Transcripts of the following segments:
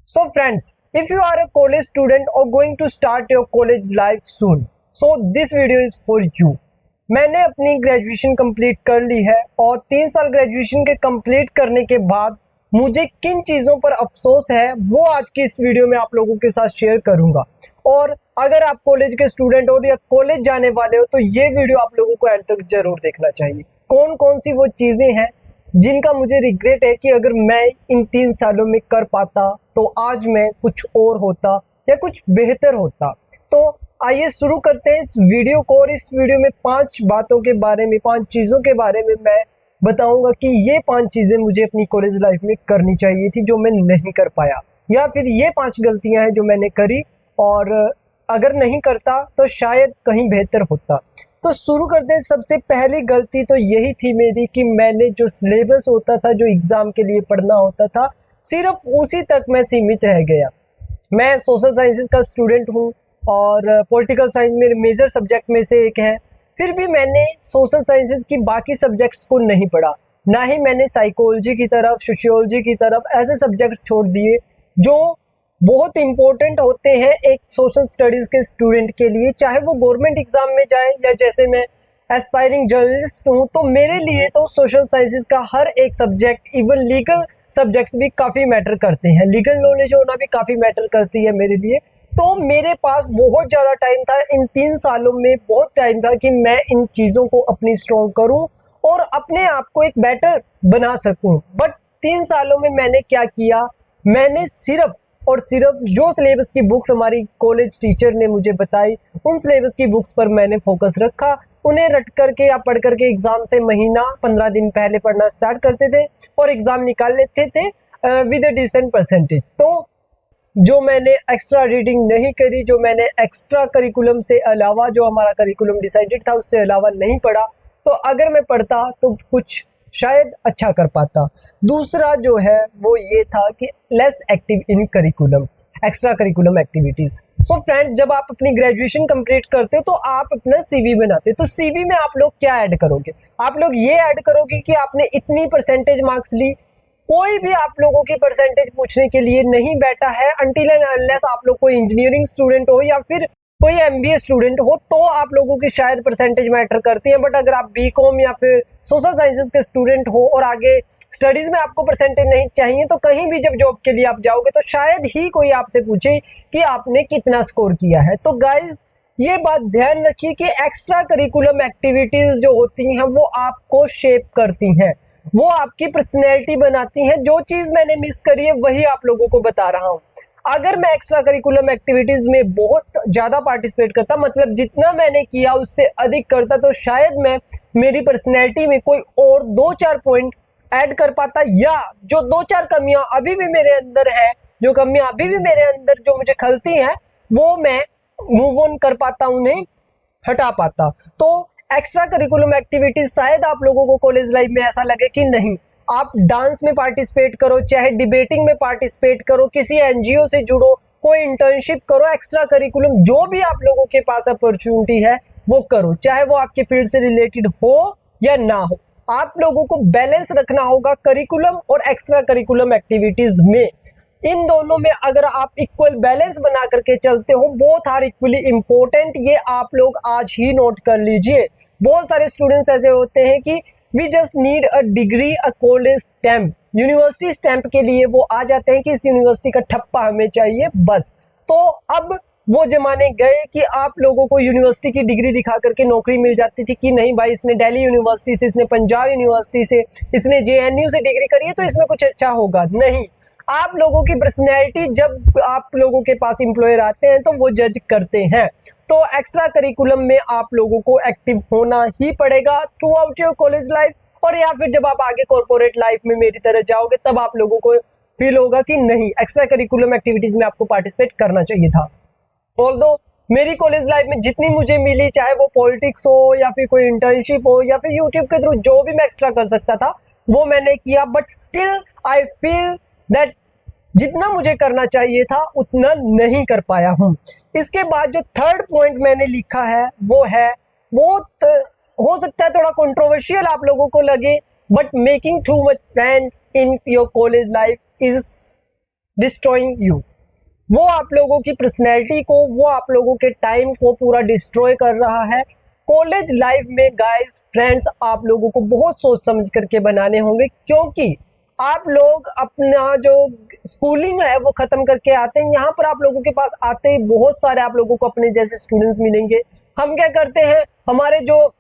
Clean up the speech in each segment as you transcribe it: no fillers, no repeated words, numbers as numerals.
So friends, if you are a college student or going to start your college life soon, so this video is for you. मैंने अपनी graduation complete कर ली है और 3 साल graduation के complete करने के बाद मुझे किन चीज़ों पर अफसोस है वो आज की इस वीडियो में आप लोगों के साथ शेयर करूंगा। और अगर आप कॉलेज के स्टूडेंट हो या कॉलेज जाने वाले हो तो ये वीडियो आप लोगों को एंड तक जरूर देखना चाहिए। कौन कौन सी वो चीज़ें हैं जिनका मुझे रिग्रेट है कि अगर मैं इन 3 सालों में कर पाता तो आज मैं कुछ और होता या कुछ बेहतर होता। तो आइए शुरू करते हैं इस वीडियो को। और इस वीडियो में 5 बातों के बारे में, 5 चीज़ों के बारे में मैं बताऊंगा कि ये 5 चीज़ें मुझे अपनी कॉलेज लाइफ में करनी चाहिए थी जो मैं नहीं कर पाया, या फिर ये 5 गलतियां हैं जो मैंने करी और अगर नहीं करता तो शायद कहीं बेहतर होता। तो शुरू करते हैं। सबसे पहली गलती तो यही थी मेरी कि मैंने जो सिलेबस होता था, जो एग्ज़ाम के लिए पढ़ना होता था, सिर्फ उसी तक मैं सीमित रह गया। मैं सोशल साइंसेस का स्टूडेंट हूँ और पॉलिटिकल साइंस मेरे मेजर सब्जेक्ट में से एक है। फिर भी मैंने सोशल साइंसेस की बाकी सब्जेक्ट्स को नहीं पढ़ा, ना ही मैंने साइकोलॉजी की तरफ, सोशियोलॉजी की तरफ ऐसे सब्जेक्ट्स छोड़ दिए जो बहुत इंपॉर्टेंट होते हैं एक सोशल स्टडीज़ के स्टूडेंट के लिए, चाहे वो गवर्नमेंट एग्जाम में जाए या जैसे मैं एस्पायरिंग जर्नलिस्ट हूँ तो मेरे लिए तो सोशल साइंसेस का हर एक सब्जेक्ट, इवन लीगल सब्जेक्ट्स भी काफ़ी मैटर करते हैं। लीगल नॉलेज होना भी काफ़ी मैटर करती है मेरे लिए। तो मेरे पास बहुत ज़्यादा टाइम था, इन 3 सालों में बहुत टाइम था कि मैं इन चीज़ों को अपनी स्ट्रॉन्ग करूँ और अपने आप को एक बेटर बना सकूँ। बट 3 सालों में मैंने क्या किया, मैंने सिर्फ और सिर्फ जो सिलेबस की बुक्स हमारी कॉलेज टीचर ने मुझे बताई उन सिलेबस की बुक्स पर मैंने फोकस रखा। उन्हें रट करके या पढ़ करके एग्ज़ाम से महीना 15 दिन पहले पढ़ना स्टार्ट करते थे और एग्ज़ाम निकाल लेते थे विद अ डिसेंट परसेंटेज। तो जो मैंने एक्स्ट्रा रीडिंग नहीं करी, जो मैंने एक्स्ट्रा करिकुलम से अलावा, जो हमारा करिकुलम डिसाइडेड था उससे अलावा नहीं पढ़ा, तो अगर मैं पढ़ता तो कुछ शायद अच्छा कर पाता। दूसरा जो है वो ये था कि less active in curriculum, extra curriculum activities. So friends, जब आप अपनी ग्रेजुएशन कंप्लीट करते हो तो आप अपना सीवी बनाते हो। तो सीवी में आप लोग क्या ऐड करोगे? आप लोग ये ऐड करोगे कि आपने इतनी परसेंटेज मार्क्स ली। कोई भी आप लोगों की परसेंटेज पूछने के लिए नहीं बैठा है अनटिल एंड अनलेस आप लोग कोई इंजीनियरिंग स्टूडेंट हो या फिर कोई एमबीए स्टूडेंट हो, तो आप लोगों की शायद परसेंटेज मैटर करती है। बट अगर आप बीकॉम या फिर सोशल साइंसेज के स्टूडेंट हो और आगे स्टडीज़ में आपको परसेंटेज नहीं चाहिए, तो कहीं भी जब जॉब के लिए आप जाओगे तो शायद ही कोई आपसे पूछे कि आपने कितना स्कोर किया है। तो गाइज ये बात ध्यान रखिए कि एक्स्ट्रा करिकुलम एक्टिविटीज़ जो होती हैं वो आपको शेप करती हैं, वो आपकी पर्सनैलिटी बनाती हैं। जो चीज़ मैंने मिस करी है वही आप लोगों को बता रहा हूँ। अगर मैं एक्स्ट्रा करिकुलम एक्टिविटीज़ में बहुत ज़्यादा पार्टिसिपेट करता, मतलब जितना मैंने किया उससे अधिक करता, तो शायद मैं मेरी पर्सनैलिटी में कोई और 2-4 पॉइंट ऐड कर पाता, या जो 2-4 कमियां अभी भी मेरे अंदर है, जो कमियां अभी भी मेरे अंदर जो मुझे खलती हैं, वो मैं मूव ऑन कर पाता, उन्हें हटा पाता। तो एक्स्ट्रा करिकुलम एक्टिविटीज शायद आप लोगों को कॉलेज लाइफ में ऐसा लगे कि नहीं, आप डांस में पार्टिसिपेट करो, चाहे डिबेटिंग में पार्टिसिपेट करो, किसी एनजीओ से जुड़ो, कोई इंटर्नशिप करो, एक्स्ट्रा करिकुलम जो भी आप लोगों के पास अपॉर्चुनिटी है वो करो, चाहे वो आपके फील्ड से रिलेटेड हो या ना हो। आप लोगों को बैलेंस रखना होगा करिकुलम और एक्स्ट्रा करिकुलम एक्टिविटीज में। इन दोनों में अगर आप इक्वल बैलेंस बना करके चलते हो, बोथ आर इक्वली इम्पोर्टेंट, ये आप लोग आज ही नोट कर लीजिए। बहुत सारे स्टूडेंट्स ऐसे होते हैं कि we just need a degree, a college stamp, university stamp के लिए वो आ जाते हैं कि इस यूनिवर्सिटी का ठप्पा हमें चाहिए बस। तो अब वो जमाने गए कि आप लोगों को यूनिवर्सिटी की डिग्री दिखा करके नौकरी मिल जाती थी कि नहीं भाई, इसने दिल्ली यूनिवर्सिटी से, इसने पंजाब यूनिवर्सिटी से, इसने जेएनयू से डिग्री करी है तो इसमें कुछ अच्छा होगा। नहीं, आप लोगों की पर्सनैलिटी जब आप लोगों के पास एम्प्लॉयर आते हैं तो वो जज करते हैं। तो एक्स्ट्रा करिकुलम में आप लोगों को एक्टिव होना ही पड़ेगा through out your college life, और या फिर जब आप आगे कॉर्पोरेट लाइफ में मेरी तरह जाओगे तब आप लोगों को फील होगा कि नहीं, एक्स्ट्रा करिकुलम एक्टिविटीज़ में आपको पार्टिसिपेट करना चाहिए था। ऑल्दो मेरी कॉलेज लाइफ में जितनी मुझे मिली, चाहे वो पॉलिटिक्स हो या फिर कोई इंटर्नशिप हो या फिर यूट्यूब के थ्रू जो भी मैं एक्स्ट्रा कर सकता था वो मैंने किया, but still I feel that जितना मुझे करना चाहिए था उतना नहीं कर पाया हूँ। इसके बाद जो थर्ड पॉइंट मैंने लिखा है वो है, बहुत हो सकता है थोड़ा कंट्रोवर्शियल आप लोगों को लगे, but making too much friends in your college life is destroying you. वो आप लोगों की पर्सनैलिटी को, वो आप लोगों के टाइम को पूरा डिस्ट्रॉय कर रहा है। कॉलेज लाइफ में गाइस फ्रेंड्स आप लोगों को बहुत सोच समझ करके बनाने होंगे, क्योंकि आप लोग अपना जो स्कूलिंग है वो ख़त्म करके आते हैं। यहाँ पर आप लोगों के पास आते ही बहुत सारे आप लोगों को अपने जैसे स्टूडेंट्स मिलेंगे। हम क्या करते हैं, हमारे जो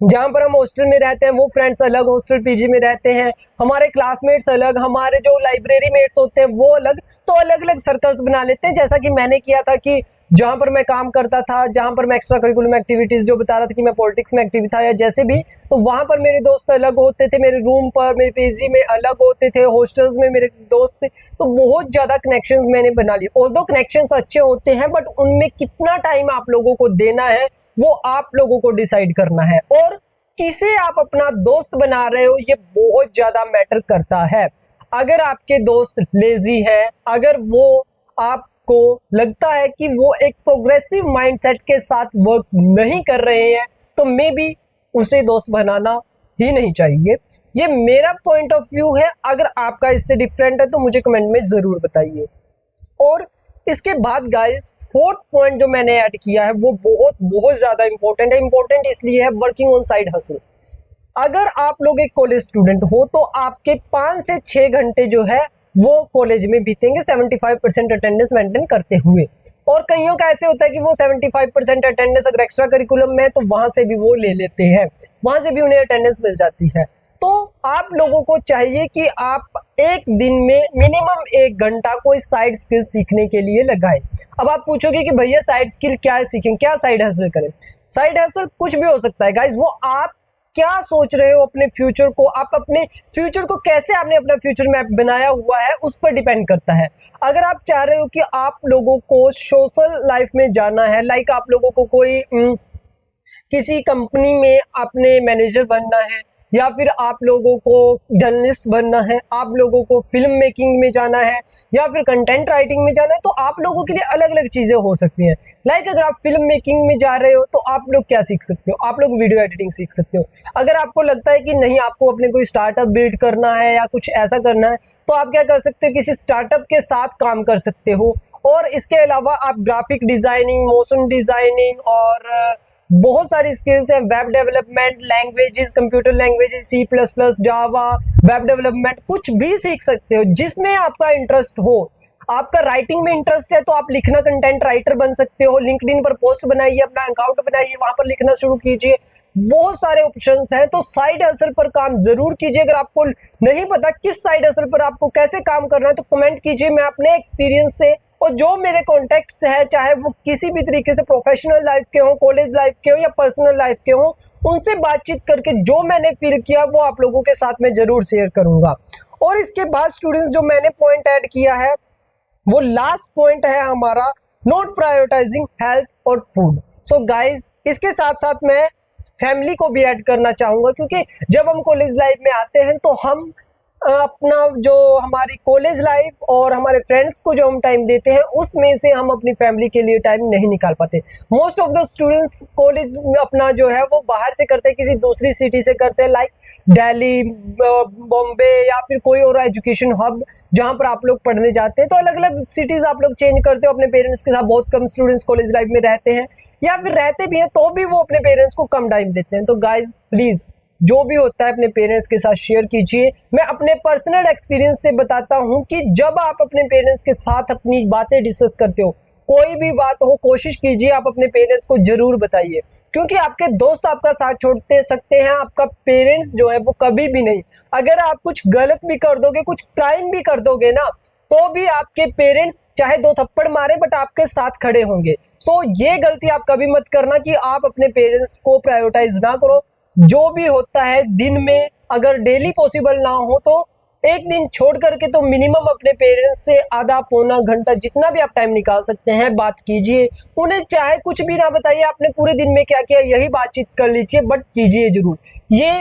जहाँ पर हम हॉस्टल में रहते हैं वो फ्रेंड्स अलग, हॉस्टल पीजी में रहते हैं, हमारे क्लासमेट्स अलग, हमारे जो लाइब्रेरी मेट्स होते हैं वो अलग, तो अलग अलग सर्कल्स बना लेते हैं। जैसा कि मैंने किया था कि जहाँ पर मैं काम करता था, जहाँ पर मैं एक्स्ट्रा करिकुलम एक्टिविटीज़ जो बता रहा था कि मैं पॉलिटिक्स में एक्टिव था या जैसे भी, तो वहाँ पर मेरे दोस्त अलग होते थे, मेरे रूम पर मेरे पीजी में अलग होते थे, हॉस्टल्स में मेरे दोस्त थे। तो बहुत ज़्यादा कनेक्शंस मैंने बना लिए। ऑल्दो कनेक्शंस अच्छे होते हैं बट उनमें कितना टाइम आप लोगों को देना है वो आप लोगों को डिसाइड करना है, और किसे आप अपना दोस्त बना रहे हो ये बहुत ज़्यादा मैटर करता है। अगर आपके दोस्त लेजी हैं, अगर वो आपको लगता है कि वो एक प्रोग्रेसिव माइंडसेट के साथ वर्क नहीं कर रहे हैं, तो मे बी उसे दोस्त बनाना ही नहीं चाहिए। ये मेरा पॉइंट ऑफ व्यू है। अगर आपका इससे डिफरेंट है तो मुझे कमेंट में ज़रूर बताइए। और इसके बाद गाइस फोर्थ पॉइंट जो मैंने ऐड किया है वो बहुत ज़्यादा इंपॉर्टेंट है। इंपॉर्टेंट इसलिए है, वर्किंग ऑन साइड हसल। अगर आप लोग एक कॉलेज स्टूडेंट हो तो आपके 5 से 6 घंटे जो है वो कॉलेज में बीतेंगे 75% अटेंडेंस मेंटेन करते हुए। और कईयों का ऐसे होता है कि वो 75% अटेंडेंस अगर एक्स्ट्रा करिकुलम में है तो वहाँ से भी वो ले लेते हैं, वहाँ से भी उन्हें अटेंडेंस मिल जाती है। तो आप लोगों को चाहिए कि आप एक दिन में मिनिमम 1 घंटा कोई साइड स्किल सीखने के लिए लगाएं। अब आप पूछोगे कि भैया साइड स्किल क्या सीखें, क्या साइड हसल करें। साइड हसल कुछ भी हो सकता है गाइज। वो आप क्या सोच रहे हो अपने फ्यूचर को, आप अपने फ्यूचर को कैसे आपने अपना फ्यूचर मैप बनाया हुआ है उस पर डिपेंड करता है। अगर आप चाह रहे हो कि आप लोगों को सोशल लाइफ में जाना है, लाइक आप लोगों को कोई किसी कंपनी में अपने मैनेजर बनना है, या फिर आप लोगों को जर्नलिस्ट बनना है, आप लोगों को फिल्म मेकिंग में जाना है, या फिर कंटेंट राइटिंग में जाना है, तो आप लोगों के लिए अलग अलग चीज़ें हो सकती हैं। लाइक अगर आप फिल्म मेकिंग में जा रहे हो तो आप लोग क्या सीख सकते हो, आप लोग वीडियो एडिटिंग सीख सकते हो। अगर आपको लगता है कि नहीं आपको अपने कोई स्टार्टअप बिल्ड करना है या कुछ ऐसा करना है, तो आप क्या कर सकते हो, किसी स्टार्टअप के साथ काम कर सकते हो। और इसके अलावा आप ग्राफिक डिज़ाइनिंग, मोशन डिज़ाइनिंग और बहुत सारी स्किल्स हैं, web development, languages, computer languages, C++, जावा, वेब डेवलपमेंट, कुछ भी सीख सकते हो जिसमें आपका इंटरेस्ट हो। आपका राइटिंग में इंटरेस्ट है तो आप लिखना कंटेंट राइटर बन सकते हो। लिंक्डइन पर पोस्ट बनाइए, अपना अकाउंट बनाइए, वहां पर लिखना शुरू कीजिए। बहुत सारे ऑप्शंस हैं, तो साइड हसल पर काम जरूर कीजिए। अगर आपको नहीं पता किस साइड हसल पर आपको कैसे काम करना है तो कमेंट कीजिए। मैं अपने एक्सपीरियंस से और जो मेरे कॉन्टेक्ट्स है, चाहे वो किसी भी तरीके से प्रोफेशनल लाइफ के हो, कॉलेज लाइफ के हो या पर्सनल लाइफ के हो, उनसे बातचीत करके जो मैंने फील किया वो आप लोगों के साथ में जरूर शेयर करूंगा। और इसके बाद स्टूडेंट्स जो मैंने पॉइंट ऐड किया है वो लास्ट पॉइंट है हमारा, नॉट प्रायोरिटाइजिंग हेल्थ और फूड। सो गाइज इसके साथ साथ मैं फैमिली को भी ऐड करना चाहूँगा, क्योंकि जब हम कॉलेज लाइफ में आते हैं तो हम अपना जो हमारी कॉलेज लाइफ और हमारे फ्रेंड्स को जो हम टाइम देते हैं उसमें से हम अपनी फैमिली के लिए टाइम नहीं निकाल पाते। Most of the students college अपना जो है वो बाहर से करते हैं, किसी दूसरी सिटी से करते हैं, लाइक दिल्ली, बॉम्बे या फिर कोई और एजुकेशन हब जहाँ पर आप लोग पढ़ने जाते हैं। तो अलग अलग सिटीज़ आप लोग चेंज करते हो अपने पेरेंट्स के साथ। बहुत कम स्टूडेंट्स कॉलेज लाइफ में रहते हैं, या फिर रहते भी हैं तो भी वो अपने पेरेंट्स को कम टाइम देते हैं। तो गाइज प्लीज़ जो भी होता है अपने पेरेंट्स के साथ शेयर कीजिए। मैं अपने पर्सनल एक्सपीरियंस से बताता हूँ कि जब आप अपने पेरेंट्स के साथ अपनी बातें डिस्कस करते हो, कोई भी बात हो, कोशिश कीजिए आप अपने पेरेंट्स को जरूर बताइए, क्योंकि आपके दोस्त आपका साथ छोड़ सकते हैं, आपका पेरेंट्स जो है वो कभी भी नहीं। अगर आप कुछ गलत भी कर दोगे, कुछ क्राइम भी कर दोगे ना, तो भी आपके पेरेंट्स चाहे 2 थप्पड़ मारे बट आपके साथ खड़े होंगे। सो ये गलती आप कभी मत करना कि आप अपने पेरेंट्स को प्रायोरिटाइज ना करो। जो भी होता है दिन में, अगर डेली पॉसिबल ना हो तो एक दिन छोड़ करके तो मिनिमम अपने पेरेंट्स से आधा पौना घंटा जितना भी आप टाइम निकाल सकते हैं बात कीजिए। उन्हें चाहे कुछ भी ना बताइए आपने पूरे दिन में क्या किया, यही बातचीत कर लीजिए, बट कीजिए जरूर। ये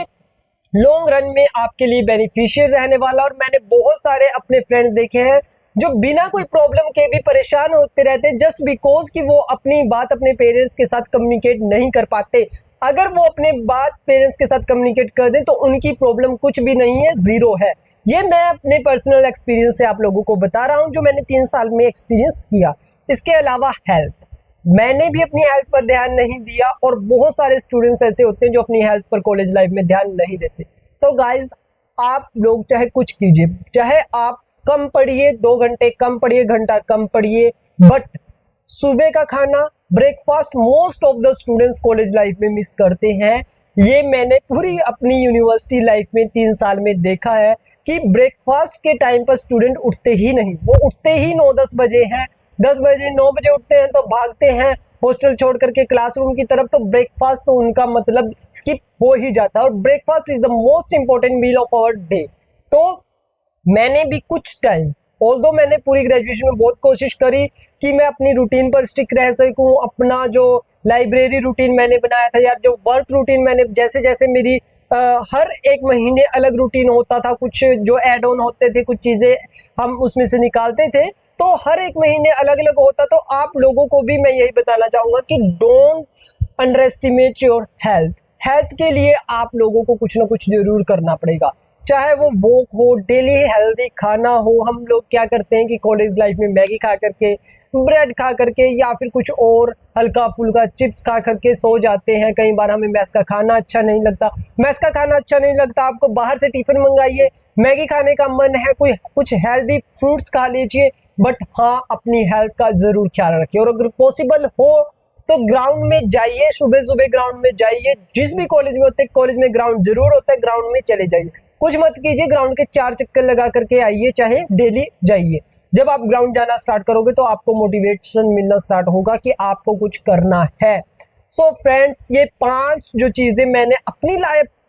लॉन्ग रन में आपके लिए बेनिफिशियल रहने वाला। और मैंने बहुत सारे अपने फ्रेंड्स देखे हैं जो बिना कोई प्रॉब्लम के भी परेशान होते रहते हैं, जस्ट बिकॉज कि वो अपनी बात अपने पेरेंट्स के साथ कम्युनिकेट नहीं कर पाते। अगर वो अपने बात पेरेंट्स के साथ कम्युनिकेट कर दें तो उनकी प्रॉब्लम कुछ भी नहीं है, ज़ीरो है। ये मैं अपने पर्सनल एक्सपीरियंस से आप लोगों को बता रहा हूँ, जो मैंने 3 साल में एक्सपीरियंस किया। इसके अलावा हेल्थ, मैंने भी अपनी हेल्थ पर ध्यान नहीं दिया और बहुत सारे स्टूडेंट्स ऐसे होते हैं जो अपनी हेल्थ पर कॉलेज लाइफ में ध्यान नहीं देते। तो गाइज, आप लोग चाहे कुछ कीजिए, चाहे आप कम पढ़िए, 2 घंटे कम पढ़िए, घंटा कम पढ़िए, बट सुबह का खाना, breakfast most of the students college life में मिस करते हैं। ये मैंने पूरी अपनी यूनिवर्सिटी लाइफ में 3 साल में देखा है कि ब्रेकफास्ट के टाइम पर स्टूडेंट उठते ही नहीं। वो उठते ही 9-10 बजे हैं, 10 बजे 9 बजे उठते हैं तो भागते हैं हॉस्टल छोड़ करके क्लासरूम की तरफ। तो ब्रेकफास्ट तो उनका मतलब स्किप हो ही जाता है, और breakfast is the most important meal of our day. तो मैंने भी कुछ टाइम, ऑल्दो मैंने पूरी ग्रेजुएशन में बहुत कोशिश करी कि मैं अपनी रूटीन पर स्टिक रह सकूं, अपना जो लाइब्रेरी रूटीन मैंने बनाया था यार, जो वर्क रूटीन मैंने, जैसे जैसे मेरी हर एक महीने अलग रूटीन होता था, कुछ जो एड ऑन होते थे, कुछ चीज़ें हम उसमें से निकालते थे, तो हर एक महीने अलग अलग होता। तो आप लोगों को भी मैं यही बताना चाहूँगा कि don't under estimate your health. Health के लिए आप लोगों को कुछ ना कुछ जरूर करना पड़ेगा, चाहे वो वॉक हो, डेली हेल्दी खाना हो। हम लोग क्या करते हैं कि कॉलेज लाइफ में मैगी खा करके, ब्रेड खा करके, या फिर कुछ और हल्का फुल्का चिप्स खा करके सो जाते हैं। कई बार हमें मैस का खाना अच्छा नहीं लगता, मैस का खाना अच्छा नहीं लगता आपको, बाहर से टिफिन मंगाइए। मैगी खाने का मन है, कोई कुछ हेल्दी फ्रूट्स खा लीजिए, बट हाँ, अपनी हेल्थ का ज़रूर ख्याल रखिए। और अगर पॉसिबल हो तो ग्राउंड में जाइए, सुबह सुबह ग्राउंड में जाइए। जिस भी कॉलेज में होते हैं, कॉलेज में ग्राउंड जरूर होता है, ग्राउंड में चले जाइए। कुछ मत कीजिए, ग्राउंड के 4 चक्कर लगा करके आइए, चाहे डेली जाइए। जब आप ग्राउंड जाना स्टार्ट करोगे तो आपको मोटिवेशन मिलना स्टार्ट होगा कि आपको कुछ करना है। सो फ्रेंड्स, ये 5 जो चीज़ें मैंने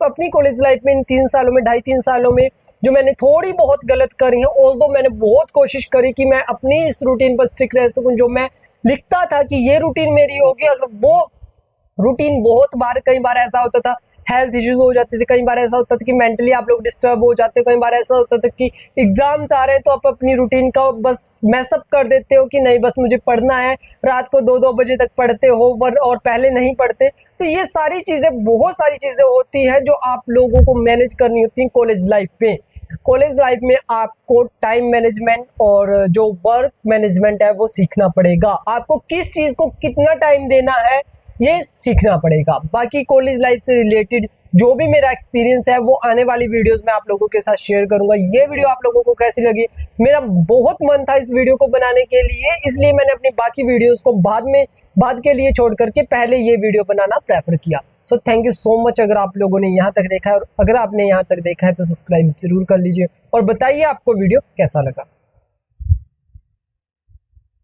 अपनी कॉलेज लाइफ में इन 3 सालों में, 2.5-3 सालों में जो मैंने थोड़ी बहुत गलत करी हैं, ऑल्दो मैंने बहुत कोशिश करी कि मैं अपनी इस रूटीन पर स्टिक रह सकूं। जो मैं लिखता था कि ये रूटीन मेरी होगी, अगर वो रूटीन बहुत बार, कई बार ऐसा होता था हेल्थ इश्यूज हो जाते थे, कई बार ऐसा होता था कि मेंटली आप लोग डिस्टर्ब हो जाते हो, कई बार ऐसा होता था कि एग्जाम्स आ रहे हैं तो आप अपनी रूटीन का बस मैसअप कर देते हो कि नहीं, बस मुझे पढ़ना है, रात को 2-2 बजे तक पढ़ते हो और पहले नहीं पढ़ते। तो ये सारी चीज़ें, बहुत सारी चीज़ें होती हैं जो आप लोगों को मैनेज करनी होती हैं कॉलेज लाइफ में। कॉलेज लाइफ में आपको टाइम मैनेजमेंट और जो वर्क मैनेजमेंट है वो सीखना पड़ेगा। आपको किस चीज़ को कितना टाइम देना है ये सीखना पड़ेगा। बाकी कॉलेज लाइफ से रिलेटेड जो भी मेरा एक्सपीरियंस है वो आने वाली वीडियोस में आप लोगों के साथ शेयर करूंगा। ये वीडियो आप लोगों को कैसी लगी? मेरा बहुत मन था इस वीडियो को बनाने के लिए, इसलिए मैंने अपनी बाकी वीडियोस को बाद के लिए छोड़ करके पहले ये वीडियो बनाना प्रेफर किया। So thank you so much अगर आप लोगों ने यहाँ तक देखा है, और अगर आपने यहाँ तक देखा है तो सब्सक्राइब जरूर कर लीजिए और बताइए आपको वीडियो कैसा लगा।